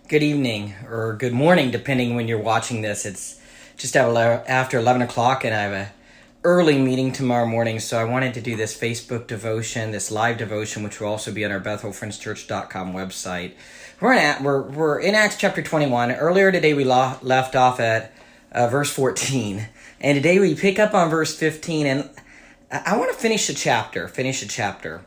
Good evening or good morning, depending when you're watching this. It's just after 11 o'clock, and I have a early meeting tomorrow morning, so I wanted to do this Facebook devotion, this live devotion, which will also be on our BethelFriendsChurch.com website. We're in Acts chapter 21. Earlier today, we left off at verse 14, and today we pick up on verse 15, and I want to finish the chapter.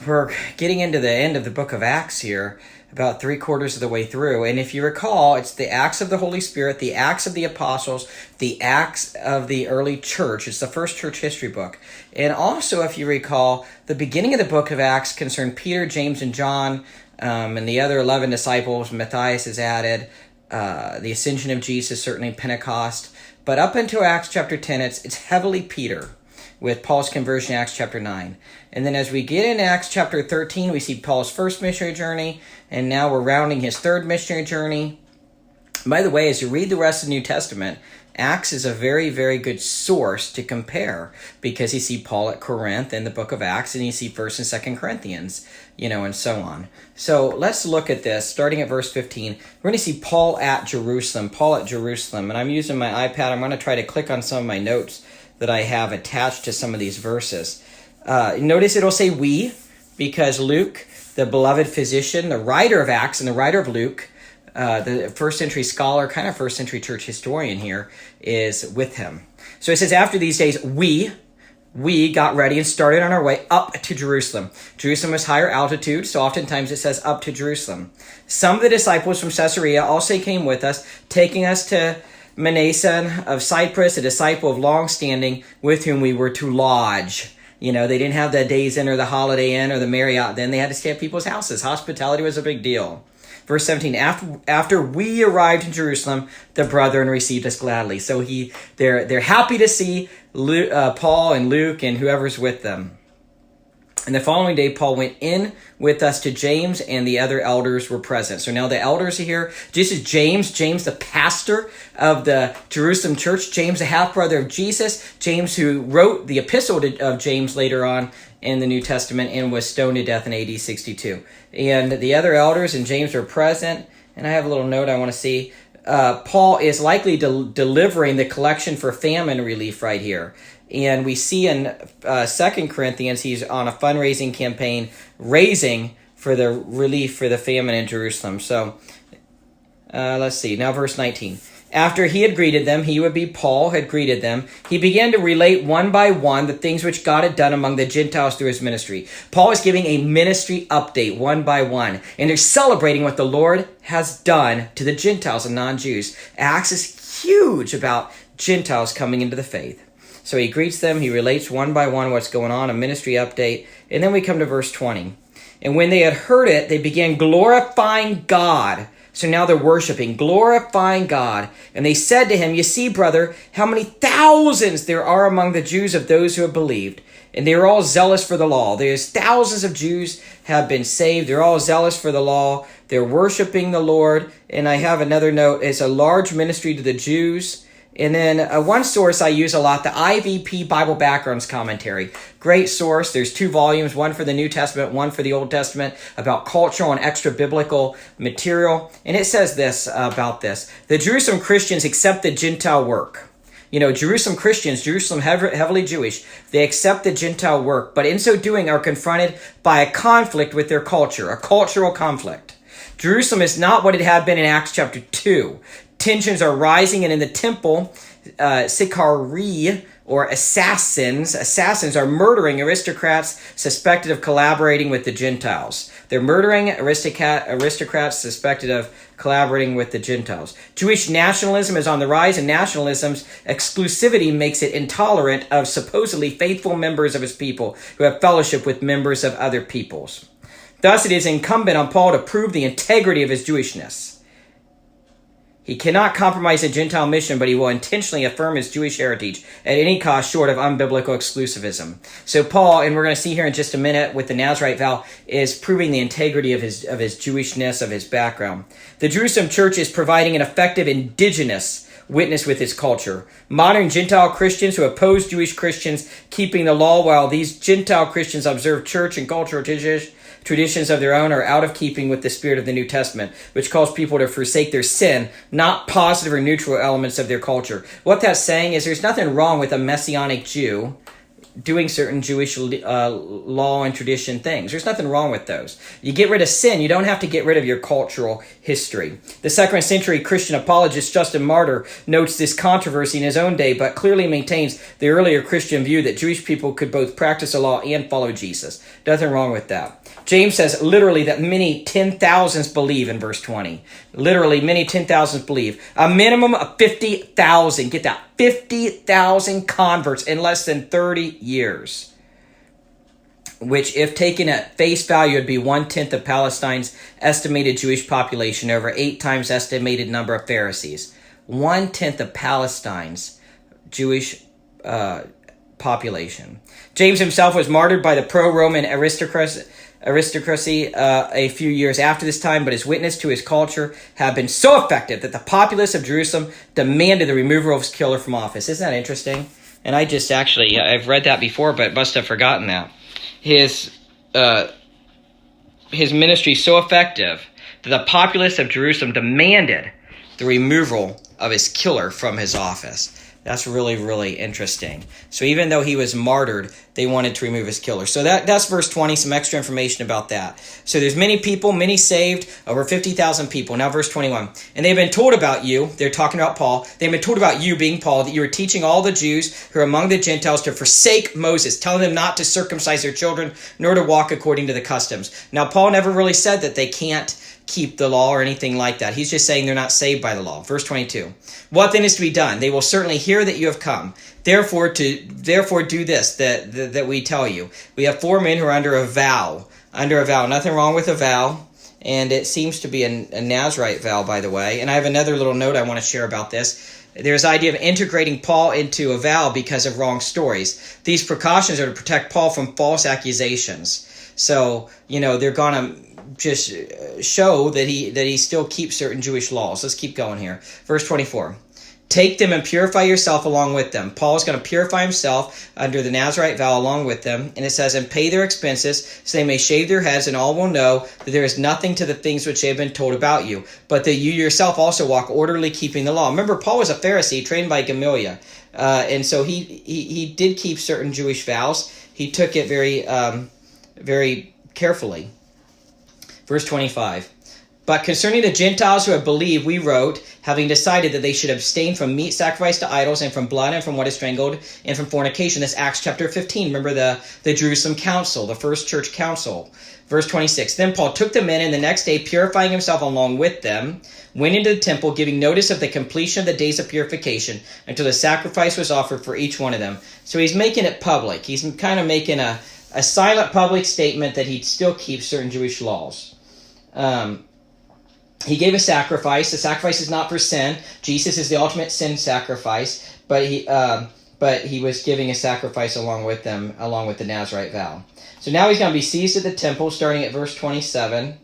We're getting into the end of the book of Acts here, about 3/4 of the way through. And if you recall, it's the Acts of the Holy Spirit, the Acts of the Apostles, the Acts of the early church. It's the first church history book. And also, if you recall, the beginning of the book of Acts concerned Peter, James, and John, and the other 11 disciples. Matthias is added. The ascension of Jesus, certainly Pentecost. But up into Acts chapter 10, it's heavily Peter, with Paul's conversion in Acts chapter 9. And then as we get into Acts chapter 13, we see Paul's first missionary journey, and now we're rounding his third missionary journey. By the way, as you read the rest of the New Testament, Acts is a very, very good source to compare, because you see Paul at Corinth in the book of Acts, and you see 1st and 2nd Corinthians, and so on. So let's look at this, starting at verse 15. We're going to see Paul at Jerusalem, and I'm using my iPad. I'm going to try to click on some of my notes that I have attached to some of these verses. Notice it'll say we, because Luke, the beloved physician, the writer of Acts and the writer of Luke, the first century scholar, kind of first century church historian here, is with him. So it says, after these days, we got ready and started on our way up to Jerusalem. Jerusalem is higher altitude, so oftentimes it says up to Jerusalem. Some of the disciples from Caesarea also came with us, taking us to Manason of Cyprus, a disciple of long standing, with whom we were to lodge. They didn't have the Days Inn or the Holiday Inn or the Marriott then. They had to stay at people's houses. Hospitality was a big deal. Verse 17, after we arrived in Jerusalem, the brethren received us gladly. So they're happy to see Paul and Luke and whoever's with them. And the following day, Paul went in with us to James, and the other elders were present. So now the elders are here. This is James, the pastor of the Jerusalem church. James, the half-brother of Jesus. James, who wrote the epistle of James later on in the New Testament and was stoned to death in AD 62. And the other elders and James are present. And I have a little note I want to see. Paul is likely delivering the collection for famine relief right here. And we see in 2 Corinthians, he's on a fundraising campaign, raising for the relief for the famine in Jerusalem. So let's see. Now verse 19. After he had greeted them, Paul had greeted them, he began to relate one by one the things which God had done among the Gentiles through his ministry. Paul is giving a ministry update one by one, and they're celebrating what the Lord has done to the Gentiles and non-Jews. Acts is huge about Gentiles coming into the faith. So he greets them, he relates one by one what's going on, a ministry update, and then we come to verse 20. And when they had heard it, they began glorifying God. So now they're worshiping, glorifying God. And they said to him, you see, brother, how many thousands there are among the Jews of those who have believed. And they are all zealous for the law. There's thousands of Jews have been saved. They're all zealous for the law. They're worshiping the Lord. And I have another note. It's a large ministry to the Jews. And then one source I use a lot, the IVP Bible Backgrounds Commentary. Great source. There's 2 volumes, one for the New Testament, one for the Old Testament, about cultural and extra biblical material. And it says this about this. The Jerusalem Christians accept the Gentile work. Jerusalem Christians, Jerusalem heavily Jewish, they accept the Gentile work, but in so doing are confronted by a conflict with their culture, a cultural conflict. Jerusalem is not what it had been in Acts chapter 2. Tensions are rising, and in the temple, Sicarii, or assassins are murdering aristocrats suspected of collaborating with the Gentiles. They're murdering aristocrats suspected of collaborating with the Gentiles. Jewish nationalism is on the rise, and nationalism's exclusivity makes it intolerant of supposedly faithful members of his people who have fellowship with members of other peoples. Thus, it is incumbent on Paul to prove the integrity of his Jewishness. He cannot compromise a Gentile mission, but he will intentionally affirm his Jewish heritage at any cost short of unbiblical exclusivism. So Paul, and we're going to see here in just a minute with the Nazirite vow, is proving the integrity of his Jewishness, of his background. The Jerusalem church is providing an effective indigenous witness with its culture. Modern Gentile Christians who oppose Jewish Christians keeping the law while these Gentile Christians observe church and cultural traditions of their own are out of keeping with the spirit of the New Testament, which calls people to forsake their sin, not positive or neutral elements of their culture. What that's saying is there's nothing wrong with a Messianic Jew doing certain Jewish law and tradition things. There's nothing wrong with those. You get rid of sin. You don't have to get rid of your cultural history. The 2nd century Christian apologist Justin Martyr notes this controversy in his own day, but clearly maintains the earlier Christian view that Jewish people could both practice the law and follow Jesus. Nothing wrong with that. James says literally that many 10,000s believe in verse 20. Literally, many 10,000s believe. A minimum of 50,000. Get that. 50,000 converts in less than 30 years. Which, if taken at face value, would be 1/10 of Palestine's estimated Jewish population, over 8 times estimated number of Pharisees. 1/10 of Palestine's Jewish population. James himself was martyred by the pro-Roman aristocracy a few years after this time, but his witness to his culture had been so effective that the populace of Jerusalem demanded the removal of his killer from office. Isn't that interesting? And I just actually, I've read that before, but must have forgotten that. His ministry so effective that the populace of Jerusalem demanded the removal of his killer from his office. That's really, really interesting. So even though he was martyred, they wanted to remove his killer. So that's verse 20, some extra information about that. So there's many people, many saved, over 50,000 people. Now verse 21. And they've been told about you, they're talking about Paul, they've been told about you, being Paul, that you are teaching all the Jews who are among the Gentiles to forsake Moses, telling them not to circumcise their children, nor to walk according to the customs. Now Paul never really said that they can't keep the law or anything like that. He's just saying they're not saved by the law. Verse 22. What then is to be done? They will certainly hear that you have come. Therefore do this, that we tell you. We have 4 men who are under a vow. Under a vow. Nothing wrong with a vow. And it seems to be a Nazirite vow, by the way. And I have another little note I want to share about this. There's the idea of integrating Paul into a vow because of wrong stories. These precautions are to protect Paul from false accusations. So, they're going to just show that he still keeps certain Jewish laws. Let's keep going here. Verse 24. Take them and purify yourself along with them. Paul is going to purify himself under the Nazirite vow along with them. And it says, and pay their expenses, so they may shave their heads, and all will know that there is nothing to the things which they have been told about you, but that you yourself also walk orderly, keeping the law. Remember, Paul was a Pharisee trained by Gamaliel. And so he did keep certain Jewish vows. He took it very, very carefully. Verse 25. But concerning the Gentiles who have believed, we wrote, having decided that they should abstain from meat sacrificed to idols, and from blood, and from what is strangled, and from fornication. That's Acts chapter 15. Remember the Jerusalem council, the first church council. Verse 26. Then Paul took them in, and the next day, purifying himself along with them, went into the temple, giving notice of the completion of the days of purification, until the sacrifice was offered for each one of them. So he's making it public. He's kind of making a silent public statement that he still keeps certain Jewish laws. He gave a sacrifice. The sacrifice is not for sin. Jesus is the ultimate sin sacrifice, but he was giving a sacrifice along with them, along with the Nazirite vow. So now he's going to be seized at the temple, starting at verse 27.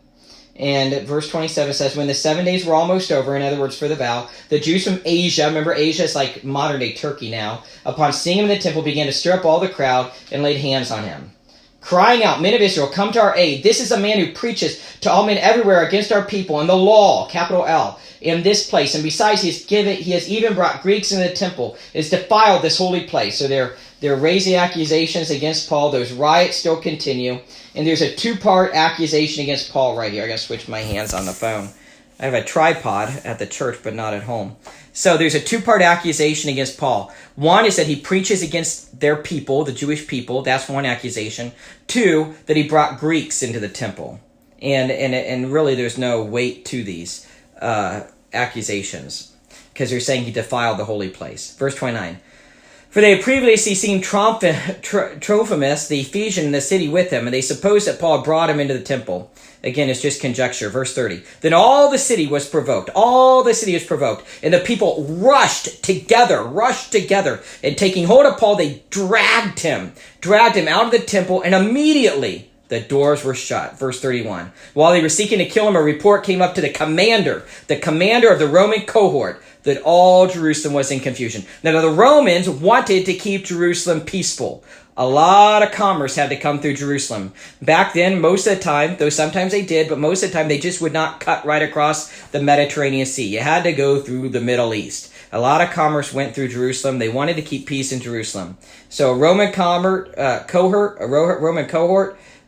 And verse 27 says, when the 7 days were almost over, in other words, for the vow, the Jews from Asia, remember Asia is like modern-day Turkey now, upon seeing him in the temple, began to stir up all the crowd and laid hands on him, crying out, men of Israel, come to our aid. This is a man who preaches to all men everywhere against our people and the law, capital L, in this place. And besides, he has even brought Greeks into the temple, has defiled this holy place. So they're raising accusations against Paul. Those riots still continue. And there's a 2-part accusation against Paul right here. I got to switch my hands on the phone. I have a tripod at the church, but not at home. So there's a 2-part accusation against Paul. One is that he preaches against their people, the Jewish people. That's one accusation. 2, that he brought Greeks into the temple. And really there's no weight to these accusations, because they're saying he defiled the holy place. Verse 29. For they had previously seen Trophimus, the Ephesian, in the city with him, and they supposed that Paul brought him into the temple. Again, it's just conjecture. Verse 30. Then all the city was provoked. All the city was provoked. And the people rushed together. And taking hold of Paul, they dragged him out of the temple, and immediately the doors were shut. Verse 31. While they were seeking to kill him, a report came up to the commander of the Roman cohort, that all Jerusalem was in confusion. Now the Romans wanted to keep Jerusalem peaceful. A lot of commerce had to come through Jerusalem. Back then, most of the time, though sometimes they did, but most of the time they just would not cut right across the Mediterranean Sea. You had to go through the Middle East. A lot of commerce went through Jerusalem. They wanted to keep peace in Jerusalem. So a Roman cohort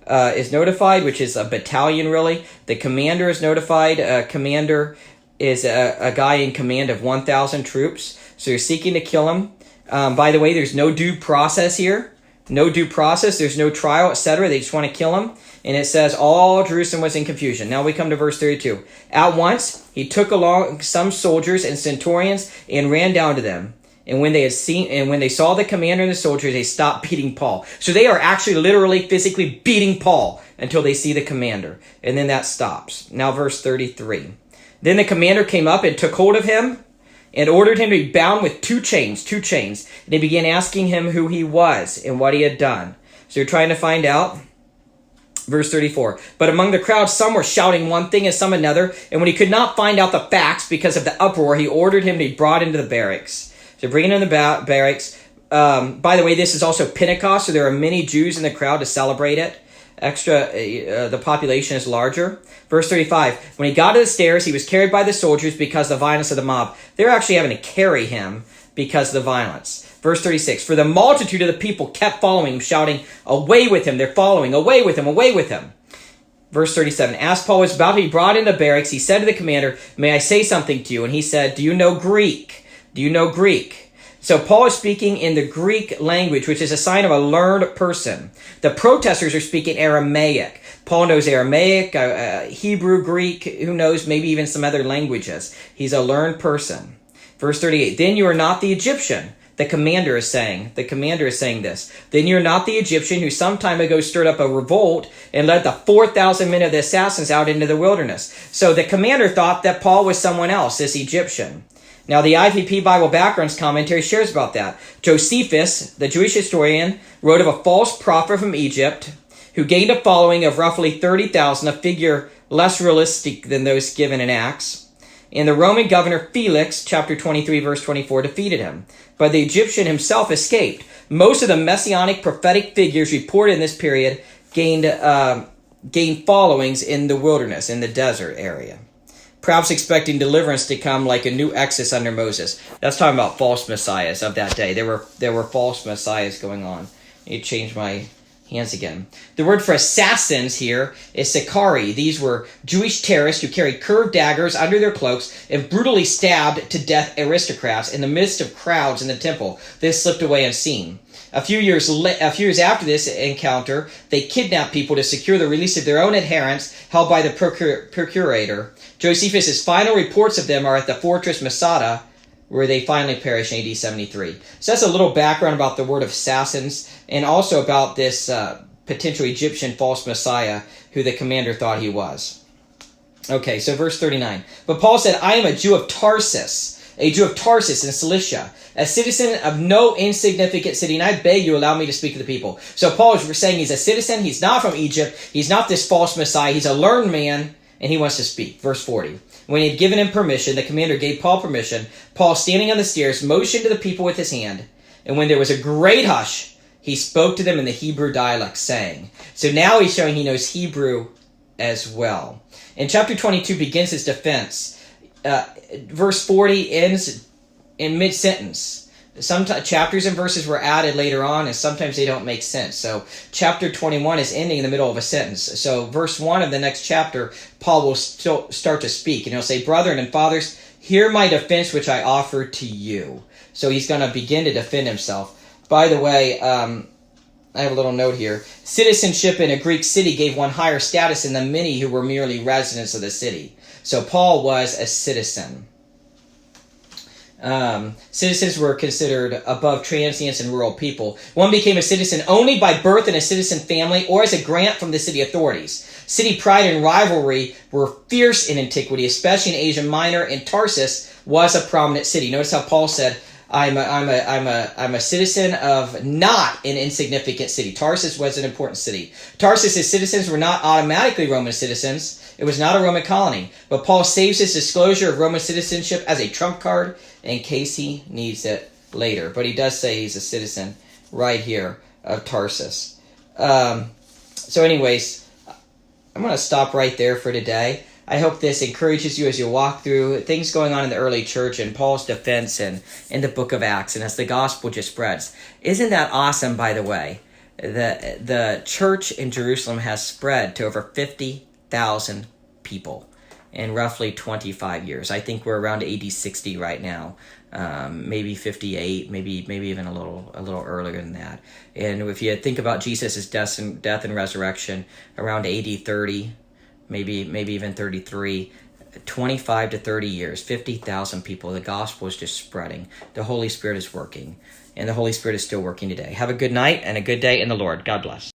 is notified, which is a battalion really. The commander is notified. Commander is a guy in command of 1,000 troops. So you're seeking to kill him. By the way, there's no due process here. No due process. There's no trial, etc. They just want to kill him. And it says all Jerusalem was in confusion. Now we come to verse 32. At once he took along some soldiers and centurions and ran down to them. And when they saw the commander and the soldiers, they stopped beating Paul. So they are actually literally physically beating Paul until they see the commander. And then that stops. Now verse 33. Then the commander came up and took hold of him and ordered him to be bound with two chains. And they began asking him who he was and what he had done. So you're trying to find out. Verse 34. But among the crowd, some were shouting one thing and some another. And when he could not find out the facts because of the uproar, he ordered him to be brought into the barracks. So bringing in the barracks. By the way, this is also Pentecost, so there are many Jews in the crowd to celebrate it. The population is larger. Verse 35, when he got to the stairs, he was carried by the soldiers because of the violence of the mob. They're actually having to carry him because of the violence. Verse 36, for the multitude of the people kept following him, shouting, away with him. They're following, away with him, away with him. Verse 37, as Paul was about to be brought into barracks, he said to the commander, may I say something to you? And he said, do you know Greek? Do you know Greek? So Paul is speaking in the Greek language, which is a sign of a learned person. The protesters are speaking Aramaic. Paul knows Aramaic, Hebrew, Greek, who knows, maybe even some other languages. He's a learned person. Verse 38, then you are not the Egyptian. The commander is saying this. Then you're not the Egyptian who some time ago stirred up a revolt and led the 4,000 men of the assassins out into the wilderness. So the commander thought that Paul was someone else, this Egyptian. Now, the IVP Bible Backgrounds commentary shares about that. Josephus, the Jewish historian, wrote of a false prophet from Egypt who gained a following of roughly 30,000, a figure less realistic than those given in Acts. And the Roman governor Felix, chapter 23, verse 24, defeated him. But the Egyptian himself escaped. Most of the messianic prophetic figures reported in this period gained followings in the wilderness, in the desert area. Perhaps expecting deliverance to come like a new Exodus under Moses. That's talking about false messiahs of that day. There were false messiahs going on. I need to change my hands again. The word for assassins here is Sicarii. These were Jewish terrorists who carried curved daggers under their cloaks and brutally stabbed to death aristocrats in the midst of crowds in the temple. They slipped away unseen. A few years after this encounter, they kidnapped people to secure the release of their own adherents held by the procurator. Josephus' final reports of them are at the fortress Masada, where they finally perished in AD 73. So that's a little background about the word of assassins, and also about this potential Egyptian false messiah who the commander thought he was. Okay, so verse 39. But Paul said, I am a Jew of Tarsus in Cilicia, a citizen of no insignificant city, and I beg you allow me to speak to the people. So Paul is saying he's a citizen, he's not from Egypt, he's not this false messiah, he's a learned man, and he wants to speak. Verse 40. When he had given him permission, the commander gave Paul permission. Paul, standing on the stairs, motioned to the people with his hand. And when there was a great hush, he spoke to them in the Hebrew dialect, saying. So now he's showing he knows Hebrew as well. And chapter 22 begins his defense. Verse 40 ends in mid-sentence. Some chapters and verses were added later on, and sometimes they don't make sense. So chapter 21 is ending in the middle of a sentence. So verse 1 of the next chapter, Paul will start to speak. And he'll say, brethren and fathers, hear my defense which I offer to you. So he's going to begin to defend himself. By the way, I have a little note here. Citizenship in a Greek city gave one higher status than the many who were merely residents of the city. So Paul was a citizen. Citizens were considered above transients and rural people. One became a citizen only by birth in a citizen family or as a grant from the city authorities. City pride and rivalry were fierce in antiquity, especially in Asia Minor, and Tarsus was a prominent city. Notice how Paul said, I'm a citizen of not an insignificant city. Tarsus was an important city. Tarsus' citizens were not automatically Roman citizens. It was not a Roman colony. But Paul saves his disclosure of Roman citizenship as a trump card in case he needs it later. But he does say he's a citizen right here of Tarsus. So anyways, I'm going to stop right there for today. I hope this encourages you as you walk through things going on in the early church and Paul's defense and in the book of Acts and as the gospel just spreads. Isn't that awesome, by the way? The church in Jerusalem has spread to over 50,000 people in roughly 25 years. I think we're around AD 60 right now, maybe 58, maybe even a little earlier than that. And if you think about Jesus' death and resurrection, around AD 30, maybe even 33, 25 to 30 years, 50,000 people. The gospel is just spreading. The Holy Spirit is working, and the Holy Spirit is still working today. Have a good night and a good day in the Lord. God bless.